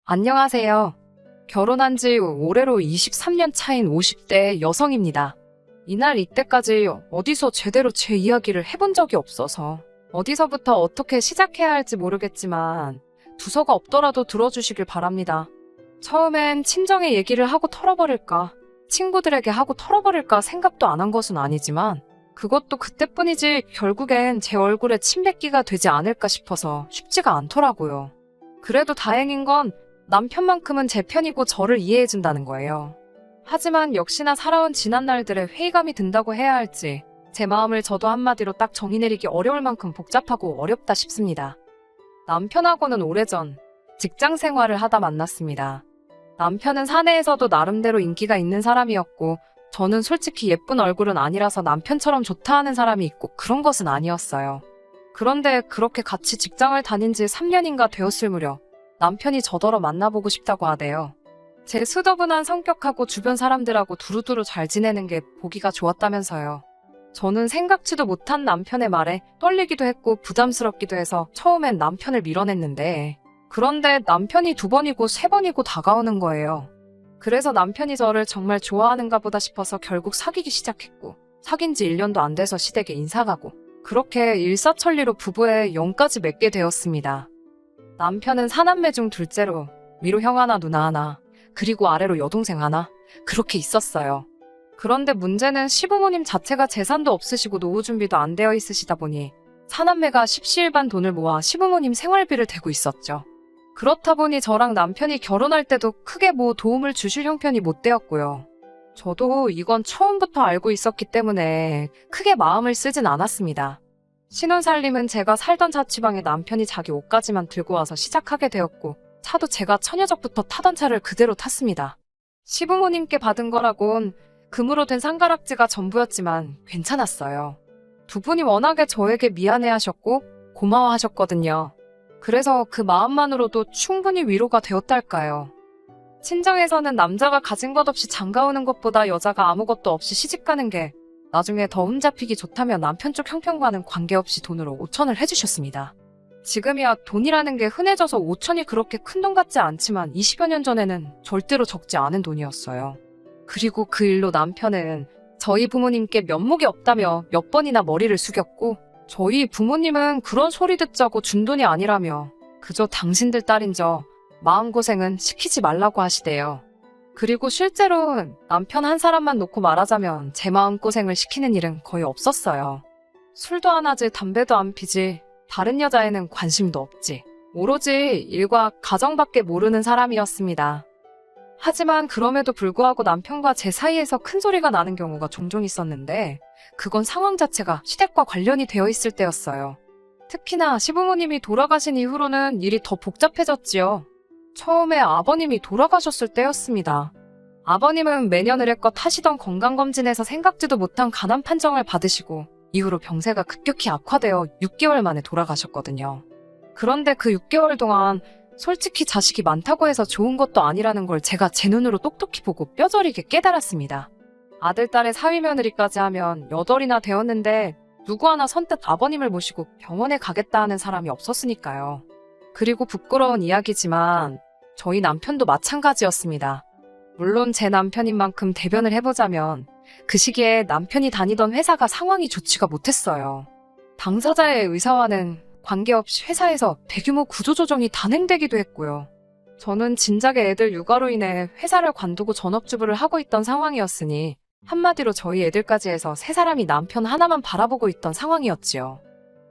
안녕하세요. 결혼한 지 올해로 23년 차인 50대 여성입니다. 이날 이때까지 어디서 제대로 제 이야기를 해본 적이 없어서 어디서부터 어떻게 시작해야 할지 모르겠지만 두서가 없더라도 들어주시길 바랍니다. 처음엔 친정에 얘기를 하고 털어버릴까, 친구들에게 하고 털어버릴까 생각도 안 한 것은 아니지만 그것도 그때뿐이지 결국엔 제 얼굴에 침 뱉기가 되지 않을까 싶어서 쉽지가 않더라고요. 그래도 다행인 건 남편만큼은 제 편이고 저를 이해해준다는 거예요. 하지만 역시나 살아온 지난날들에 회의감이 든다고 해야 할지 제 마음을 저도 한마디로 딱 정의 내리기 어려울 만큼 복잡하고 어렵다 싶습니다. 남편하고는 오래전 직장 생활을 하다 만났습니다. 남편은 사내에서도 나름대로 인기가 있는 사람이었고 저는 솔직히 예쁜 얼굴은 아니라서 남편처럼 좋다 하는 사람이 있고 그런 것은 아니었어요. 그런데 그렇게 같이 직장을 다닌 지 3년인가 되었을 무렵 남편이 저더러 만나보고 싶다고 하대요. 제 수더분한 성격하고 주변 사람들하고 두루두루 잘 지내는 게 보기가 좋았다면서요. 저는 생각지도 못한 남편의 말에 떨리기도 했고 부담스럽기도 해서 처음엔 남편을 밀어냈는데 그런데 남편이 2번이고 3번이고 다가오는 거예요. 그래서 남편이 저를 정말 좋아하는가 보다 싶어서 결국 사귀기 시작했고 사귄 지 1년도 안 돼서 시댁에 인사가고 그렇게 일사천리로 부부의 영까지 맺게 되었습니다. 남편은 4남매 중 둘째로 위로 형 하나 누나 하나 그리고 아래로 여동생 하나 그렇게 있었어요. 그런데 문제는 시부모님 자체가 재산도 없으시고 노후 준비도 안 되어 있으시다 보니 4남매가 십시일반 돈을 모아 시부모님 생활비를 대고 있었죠. 그렇다 보니 저랑 남편이 결혼할 때도 크게 도움을 주실 형편이 못 되었고요. 저도 이건 처음부터 알고 있었기 때문에 크게 마음을 쓰진 않았습니다. 신혼살림은 제가 살던 자취방에 남편이 자기 옷까지만 들고 와서 시작하게 되었고 차도 제가 처녀적부터 타던 차를 그대로 탔습니다. 시부모님께 받은 거라곤 금으로 된 상가락지가 전부였지만 괜찮았어요. 두 분이 워낙에 저에게 미안해하셨고 고마워하셨거든요. 그래서 그 마음만으로도 충분히 위로가 되었달까요. 친정에서는 남자가 가진 것 없이 장가오는 것보다 여자가 아무것도 없이 시집가는 게 나중에 더 흠잡히기 좋다며 남편 쪽 형편과는 관계없이 돈으로 5천을 해주셨습니다. 지금이야 돈이라는 게 흔해져서 5천이 그렇게 큰 돈 같지 않지만 20여 년 전에는 절대로 적지 않은 돈이었어요. 그리고 그 일로 남편은 저희 부모님께 면목이 없다며 몇 번이나 머리를 숙였고 저희 부모님은 그런 소리 듣자고 준 돈이 아니라며 그저 당신들 딸인 저 마음고생은 시키지 말라고 하시대요. 그리고 실제로 남편 한 사람만 놓고 말하자면 제 마음고생을 시키는 일은 거의 없었어요. 술도 안 하지 담배도 안 피지 다른 여자에는 관심도 없지 오로지 일과 가정밖에 모르는 사람이었습니다. 하지만 그럼에도 불구하고 남편과 제 사이에서 큰 소리가 나는 경우가 종종 있었는데 그건 상황 자체가 시댁과 관련이 되어 있을 때였어요. 특히나 시부모님이 돌아가신 이후로는 일이 더 복잡해졌지요. 처음에 아버님이 돌아가셨을 때였습니다. 아버님은 매년 의례껏 하시던 건강검진에서 생각지도 못한 간암 판정을 받으시고 이후로 병세가 급격히 악화되어 6개월 만에 돌아가셨거든요. 그런데 그 6개월 동안 솔직히 자식이 많다고 해서 좋은 것도 아니라는 걸 제가 제 눈으로 똑똑히 보고 뼈저리게 깨달았습니다. 아들, 딸의 사위 며느리까지 하면 8이나 되었는데 누구 하나 선뜻 아버님을 모시고 병원에 가겠다 하는 사람이 없었으니까요. 그리고 부끄러운 이야기지만 저희 남편도 마찬가지였습니다. 물론 제 남편인 만큼 대변을 해보자면 그 시기에 남편이 다니던 회사가 상황이 좋지가 못했어요. 당사자의 의사와는 관계없이 회사에서 대규모 구조조정이 단행되기도 했고요. 저는 진작에 애들 육아로 인해 회사를 관두고 전업주부를 하고 있던 상황이었으니 한마디로 저희 애들까지 해서 3사람이 남편 하나만 바라보고 있던 상황이었지요.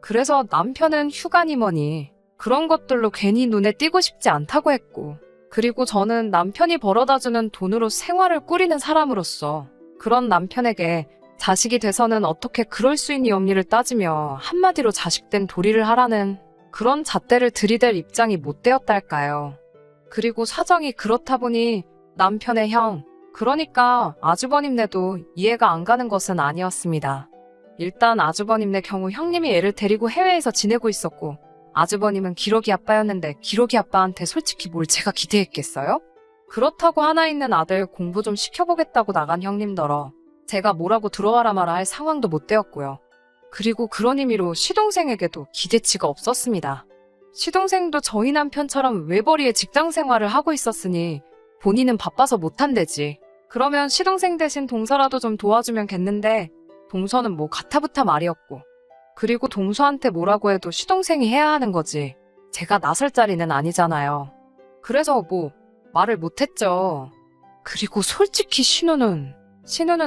그래서 남편은 휴가니 뭐니 그런 것들로 괜히 눈에 띄고 싶지 않다고 했고 그리고 저는 남편이 벌어다주는 돈으로 생활을 꾸리는 사람으로서 그런 남편에게 자식이 돼서는 어떻게 그럴 수 있니 엄니를 따지며 한마디로 자식된 도리를 하라는 그런 잣대를 들이댈 입장이 못 되었달까요. 그리고 사정이 그렇다 보니 남편의 형, 그러니까 아주버님네도 이해가 안 가는 것은 아니었습니다. 일단 아주버님네 경우 형님이 애를 데리고 해외에서 지내고 있었고 아주버님은 기러기 아빠였는데 기러기 아빠한테 솔직히 뭘 제가 기대했겠어요? 그렇다고 하나 있는 아들 공부 좀 시켜보겠다고 나간 형님더러 제가 뭐라고 들어와라 마라 할 상황도 못 되었고요. 그리고 그런 의미로 시동생에게도 기대치가 없었습니다. 시동생도 저희 남편처럼 외벌이의 직장 생활을 하고 있었으니 본인은 바빠서 못한대지. 그러면 시동생 대신 동서라도 좀 도와주면 겠는데 동서는 뭐 가타부타 말이었고. 그리고 동서한테 뭐라고 해도 시동생이 해야 하는 거지. 제가 나설 자리는 아니잖아요. 그래서 뭐 말을 못했죠. 그리고 솔직히 신우는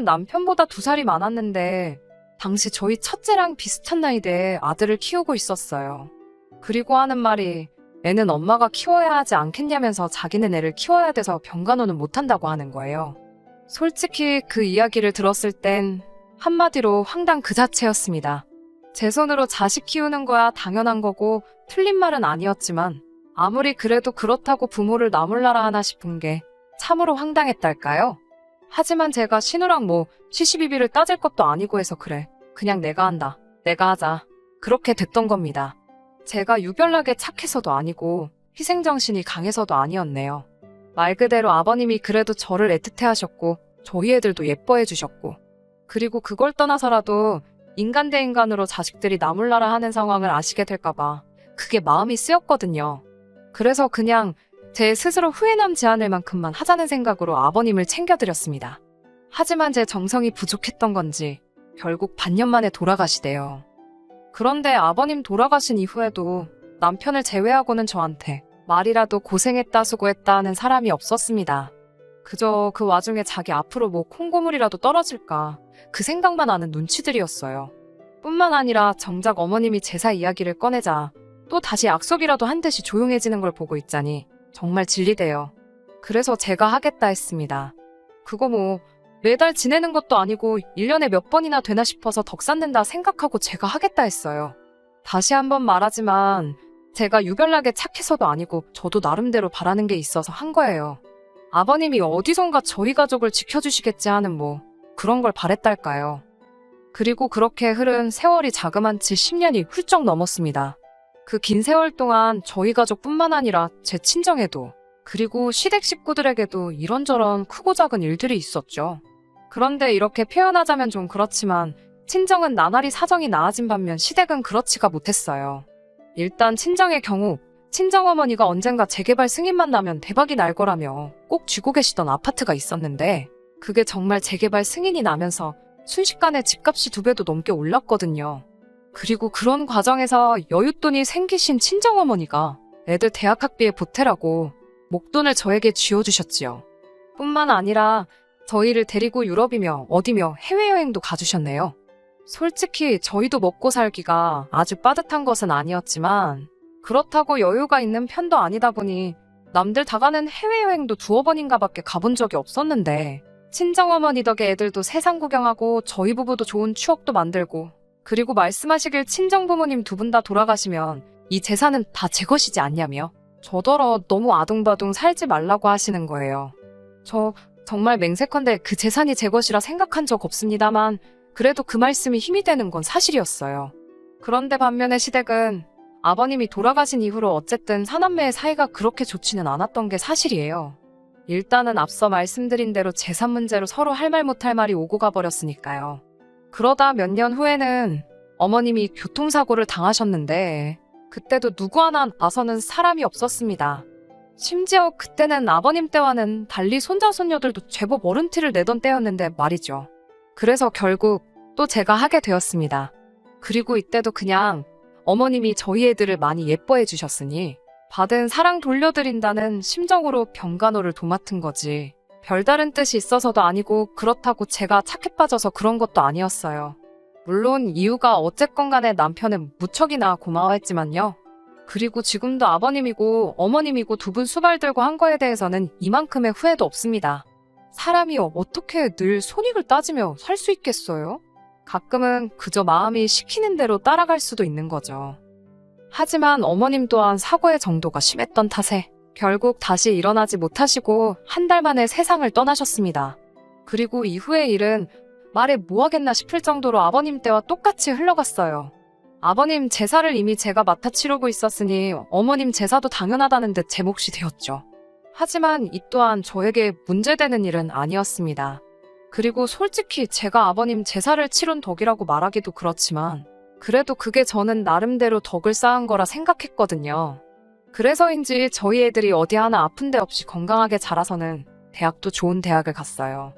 남편보다 2살이 많았는데 당시 저희 첫째랑 비슷한 나이대에 아들을 키우고 있었어요. 그리고 하는 말이 애는 엄마가 키워야 하지 않겠냐면서 자기는 애를 키워야 돼서 병간호는 못한다고 하는 거예요. 솔직히 그 이야기를 들었을 땐 한마디로 황당 그 자체였습니다. 제 손으로 자식 키우는 거야 당연한 거고 틀린 말은 아니었지만 아무리 그래도 그렇다고 부모를 나몰라라 하나 싶은 게 참으로 황당했달까요? 하지만 제가 신우랑 뭐 시시비비를 따질 것도 아니고 해서 그래. 그냥 내가 한다. 내가 하자. 그렇게 됐던 겁니다. 제가 유별나게 착해서도 아니고 희생정신이 강해서도 아니었네요. 말 그대로 아버님이 그래도 저를 애틋해 하셨고 저희 애들도 예뻐해 주셨고 그리고 그걸 떠나서라도 인간 대 인간으로 자식들이 나몰라라 하는 상황을 아시게 될까봐 그게 마음이 쓰였거든요. 그래서 그냥 제 스스로 후회 남지 않을 만큼만 하자는 생각으로 아버님을 챙겨드렸습니다. 하지만 제 정성이 부족했던 건지 결국 반년 만에 돌아가시대요. 그런데 아버님 돌아가신 이후에도 남편을 제외하고는 저한테 말이라도 고생했다 수고했다 하는 사람이 없었습니다. 그저 그 와중에 자기 앞으로 뭐 콩고물이라도 떨어질까 그 생각만 하는 눈치들이었어요. 뿐만 아니라 정작 어머님이 제사 이야기를 꺼내자 또 다시 약속이라도 한 듯이 조용해지는 걸 보고 있자니 정말 질리대요. 그래서 제가 하겠다 했습니다. 그거 뭐 매달 지내는 것도 아니고 1년에 몇 번이나 되나 싶어서 덕 쌓는다 생각하고 제가 하겠다 했어요. 다시 한번 말하지만 제가 유별나게 착해서도 아니고 저도 나름대로 바라는 게 있어서 한 거예요. 아버님이 어디선가 저희 가족을 지켜주시겠지 하는 뭐 그런 걸 바랬달까요. 그리고 그렇게 흐른 세월이 자그만치 10년이 훌쩍 넘었습니다. 그 긴 세월 동안 저희 가족뿐만 아니라 제 친정에도 그리고 시댁 식구들에게도 이런저런 크고 작은 일들이 있었죠. 그런데 이렇게 표현하자면 좀 그렇지만 친정은 나날이 사정이 나아진 반면 시댁은 그렇지가 못했어요. 일단 친정의 경우 친정어머니가 언젠가 재개발 승인만 나면 대박이 날 거라며 꼭 쥐고 계시던 아파트가 있었는데 그게 정말 재개발 승인이 나면서 순식간에 집값이 2배도 넘게 올랐거든요. 그리고 그런 과정에서 여윳돈이 생기신 친정어머니가 애들 대학 학비에 보태라고 목돈을 저에게 쥐어주셨지요. 뿐만 아니라 저희를 데리고 유럽이며 어디며 해외여행도 가주셨네요. 솔직히 저희도 먹고 살기가 아주 빠듯한 것은 아니었지만 그렇다고 여유가 있는 편도 아니다 보니 남들 다 가는 해외여행도 2번인가 밖에 가본 적이 없었는데 친정어머니 덕에 애들도 세상 구경하고 저희 부부도 좋은 추억도 만들고 그리고 말씀하시길 친정부모님 2분 다 돌아가시면 이 재산은 다 제 것이지 않냐며 저더러 너무 아둥바둥 살지 말라고 하시는 거예요. 저 정말 맹세컨대 그 재산이 제 것이라 생각한 적 없습니다만 그래도 그 말씀이 힘이 되는 건 사실이었어요. 그런데 반면에 시댁은 아버님이 돌아가신 이후로 어쨌든 사남매의 사이가 그렇게 좋지는 않았던 게 사실이에요. 일단은 앞서 말씀드린 대로 재산 문제로 서로 할 말 못할 말이 오고 가버렸으니까요. 그러다 몇 년 후에는 어머님이 교통사고를 당하셨는데 그때도 누구 하나 나서는 사람이 없었습니다. 심지어 그때는 아버님 때와는 달리 손자 손녀들도 제법 어른 티를 내던 때였는데 말이죠. 그래서 결국 또 제가 하게 되었습니다. 그리고 이때도 그냥 어머님이 저희 애들을 많이 예뻐해 주셨으니 받은 사랑 돌려드린다는 심정으로 병간호를 도맡은 거지. 별다른 뜻이 있어서도 아니고 그렇다고 제가 착해 빠져서 그런 것도 아니었어요. 물론 이유가 어쨌건 간에 남편은 무척이나 고마워했지만요. 그리고 지금도 아버님이고 어머님이고 2분 수발 들고 한 거에 대해서는 이만큼의 후회도 없습니다. 사람이 어떻게 늘 손익을 따지며 살 수 있겠어요? 가끔은 그저 마음이 시키는 대로 따라갈 수도 있는 거죠. 하지만 어머님 또한 사고의 정도가 심했던 탓에 결국 다시 일어나지 못하시고 1달 만에 세상을 떠나셨습니다. 그리고 이후의 일은 말해 뭐하겠나 싶을 정도로 아버님 때와 똑같이 흘러갔어요. 아버님 제사를 이미 제가 맡아 치르고 있었으니 어머님 제사도 당연하다는 듯 제 몫이 되었죠. 하지만 이 또한 저에게 문제되는 일은 아니었습니다. 그리고 솔직히 제가 아버님 제사를 치른 덕이라고 말하기도 그렇지만 그래도 그게 저는 나름대로 덕을 쌓은 거라 생각했거든요. 그래서인지 저희 애들이 어디 하나 아픈 데 없이 건강하게 자라서는 대학도 좋은 대학을 갔어요.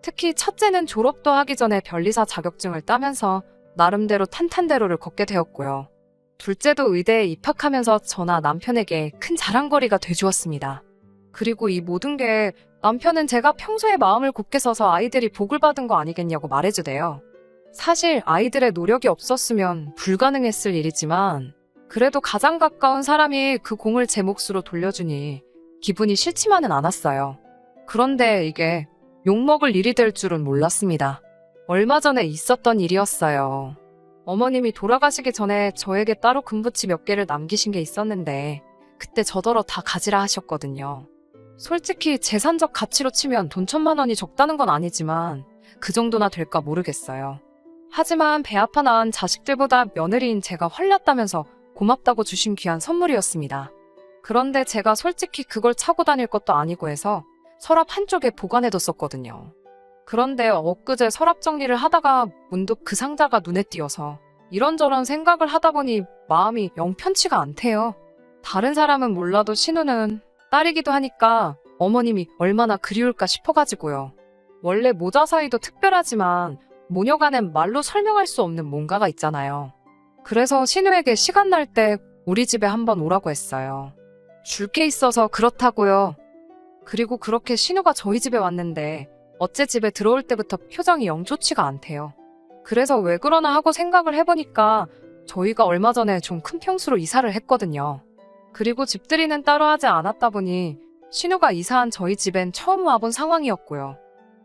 특히 첫째는 졸업도 하기 전에 변리사 자격증을 따면서 나름대로 탄탄대로를 걷게 되었고요. 둘째도 의대에 입학하면서 저나 남편에게 큰 자랑거리가 돼주었습니다. 그리고 이 모든 게 남편은 제가 평소에 마음을 굳게 써서 아이들이 복을 받은 거 아니겠냐고 말해주대요. 사실 아이들의 노력이 없었으면 불가능했을 일이지만 그래도 가장 가까운 사람이 그 공을 제 몫으로 돌려주니 기분이 싫지만은 않았어요. 그런데 이게 욕먹을 일이 될 줄은 몰랐습니다. 얼마 전에 있었던 일이었어요. 어머님이 돌아가시기 전에 저에게 따로 금부치 몇 개를 남기신 게 있었는데 그때 저더러 다 가지라 하셨거든요. 솔직히 재산적 가치로 치면 돈 1,000만 원이 적다는 건 아니지만 그 정도나 될까 모르겠어요. 하지만 배 아파 낳은 자식들보다 며느리인 제가 헐렸다면서 고맙다고 주신 귀한 선물이었습니다. 그런데 제가 솔직히 그걸 차고 다닐 것도 아니고 해서 서랍 한쪽에 보관해뒀었거든요. 그런데 엊그제 서랍 정리를 하다가 문득 그 상자가 눈에 띄어서 이런저런 생각을 하다 보니 마음이 영 편치가 않대요. 다른 사람은 몰라도 신우는 딸이기도 하니까 어머님이 얼마나 그리울까 싶어가지고요. 원래 모자 사이도 특별하지만 모녀간엔 말로 설명할 수 없는 뭔가가 있잖아요. 그래서 신우에게 시간 날 때 우리 집에 한번 오라고 했어요. 줄 게 있어서 그렇다고요. 그리고 그렇게 신우가 저희 집에 왔는데 어째 집에 들어올 때부터 표정이 영 좋지가 않대요. 그래서 왜 그러나 하고 생각을 해보니까 저희가 얼마 전에 좀 큰 평수로 이사를 했거든요. 그리고 집들이는 따로 하지 않았다 보니 신우가 이사한 저희 집엔 처음 와본 상황이었고요.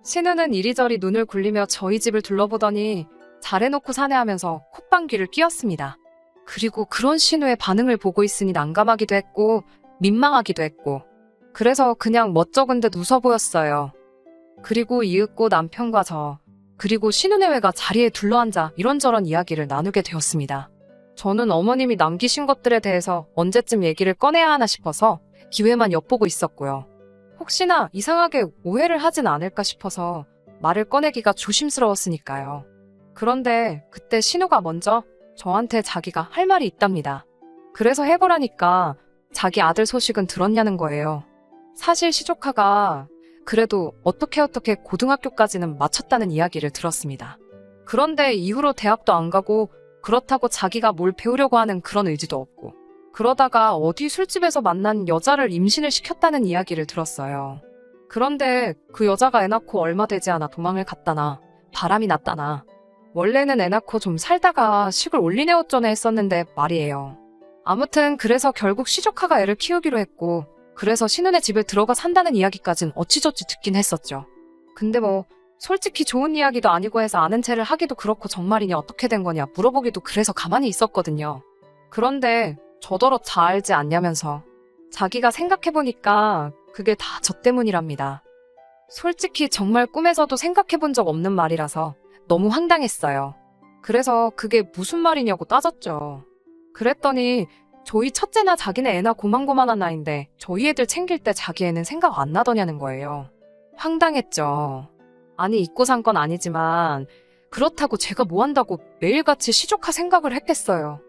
신우는 이리저리 눈을 굴리며 저희 집을 둘러보더니 잘해놓고 사네 하면서 콧방귀를 뀌었습니다. 그리고 그런 신우의 반응을 보고 있으니 난감하기도 했고 민망하기도 했고 그래서 그냥 멋쩍은 듯 웃어 보였어요. 그리고 이윽고 남편과 저 그리고 신우네외가 자리에 둘러앉아 이런저런 이야기를 나누게 되었습니다. 저는 어머님이 남기신 것들에 대해서 언제쯤 얘기를 꺼내야 하나 싶어서 기회만 엿보고 있었고요. 혹시나 이상하게 오해를 하진 않을까 싶어서 말을 꺼내기가 조심스러웠으니까요. 그런데 그때 신우가 먼저 저한테 자기가 할 말이 있답니다. 그래서 해보라니까 자기 아들 소식은 들었냐는 거예요. 사실 시조카가 그래도 어떻게 고등학교까지는 마쳤다는 이야기를 들었습니다. 그런데 이후로 대학도 안 가고 그렇다고 자기가 뭘 배우려고 하는 그런 의지도 없고 그러다가 어디 술집에서 만난 여자를 임신을 시켰다는 이야기를 들었어요. 그런데 그 여자가 애 낳고 얼마 되지 않아 도망을 갔다나 바람이 났다나 원래는 애 낳고 좀 살다가 식을 올리네 어쩌네 했었는데 말이에요. 아무튼 그래서 결국 시조카가 애를 키우기로 했고 그래서 신우네 집에 들어가 산다는 이야기까진 어찌저찌 듣긴 했었죠. 근데 뭐 솔직히 좋은 이야기도 아니고 해서 아는 체를 하기도 그렇고 정말이냐 어떻게 된 거냐 물어보기도 그래서 가만히 있었거든요. 그런데 저더러 다 알지 않냐면서 자기가 생각해보니까 그게 다 저 때문이랍니다. 솔직히 정말 꿈에서도 생각해본 적 없는 말이라서 너무 황당했어요. 그래서 그게 무슨 말이냐고 따졌죠. 그랬더니 저희 첫째나 자기네 애나 고만고만한 나이인데 저희 애들 챙길 때 자기 애는 생각 안 나더냐는 거예요. 황당했죠. 아니 잊고 산 건 아니지만 그렇다고 제가 뭐 한다고 매일같이 시조카 생각을 했겠어요.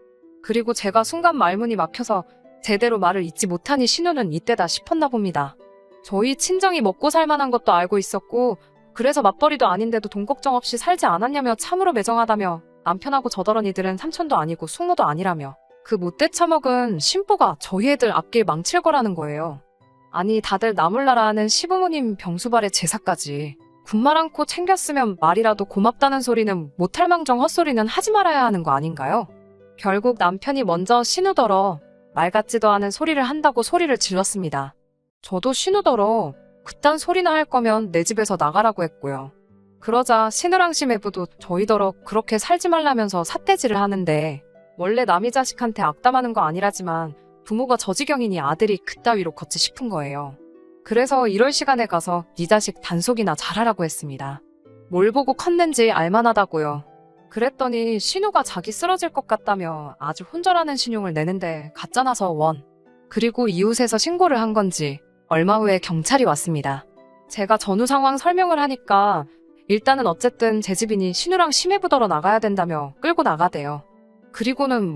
그리고 제가 순간 말문이 막혀서 제대로 말을 잇지 못하니 신우는 이때다 싶었나 봅니다. 저희 친정이 먹고 살만한 것도 알고 있었고 그래서 맞벌이도 아닌데도 돈 걱정 없이 살지 않았냐며 참으로 매정하다며 남편하고 저더러니들은 삼촌도 아니고 숙모도 아니라며 그 못돼 처먹은 신부가 저희 애들 앞길 망칠 거라는 거예요. 아니 다들 나몰라라 하는 시부모님 병수발에 제사까지 군말 않고 챙겼으면 말이라도 고맙다는 소리는 못할망정 헛소리는 하지 말아야 하는 거 아닌가요? 결국 남편이 먼저 신우더러 말 같지도 않은 소리를 한다고 소리를 질렀습니다. 저도 신우더러 그딴 소리나 할 거면 내 집에서 나가라고 했고요. 그러자 신우랑 시매부도 저희더러 그렇게 살지 말라면서 삿대질을 하는데 원래 남이 자식한테 악담하는 거 아니라지만 부모가 저 지경이니 아들이 그따위로 걷지 싶은 거예요. 그래서 이럴 시간에 가서 네 자식 단속이나 잘하라고 했습니다. 뭘 보고 컸는지 알만하다고요. 그랬더니 신우가 자기 쓰러질 것 같다며 아주 혼절하는 신용을 내는데 가짜나서 원. 그리고 이웃에서 신고를 한 건지 얼마 후에 경찰이 왔습니다. 제가 전후 상황 설명을 하니까 일단은 어쨌든 제 집이니 신우랑 심해부더러 나가야 된다며 끌고 나가대요. 그리고는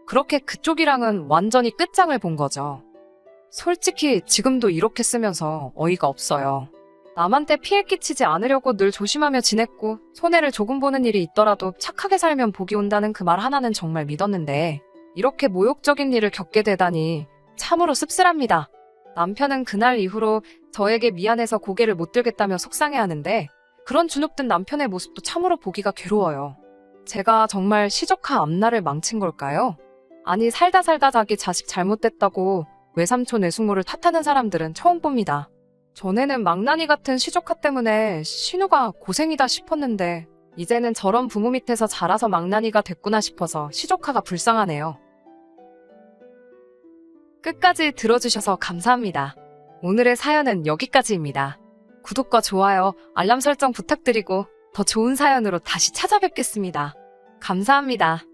그렇게 그쪽이랑은 완전히 끝장을 본 거죠. 솔직히 지금도 이렇게 쓰면서 어이가 없어요. 남한테 피해 끼치지 않으려고 늘 조심하며 지냈고 손해를 조금 보는 일이 있더라도 착하게 살면 복이 온다는 그 말 하나는 정말 믿었는데 이렇게 모욕적인 일을 겪게 되다니 참으로 씁쓸합니다. 남편은 그날 이후로 저에게 미안해서 고개를 못 들겠다며 속상해하는데 그런 주눅든 남편의 모습도 참으로 보기가 괴로워요. 제가 정말 시조카 앞날을 망친 걸까요? 아니 살다 자기 자식 잘못됐다고 외삼촌 외숙모를 탓하는 사람들은 처음 봅니다. 전에는 망나니 같은 시조카 때문에 신우가 고생이다 싶었는데 이제는 저런 부모 밑에서 자라서 망나니가 됐구나 싶어서 시조카가 불쌍하네요. 끝까지 들어주셔서 감사합니다. 오늘의 사연은 여기까지입니다. 구독과 좋아요, 알람 설정 부탁드리고 더 좋은 사연으로 다시 찾아뵙겠습니다. 감사합니다.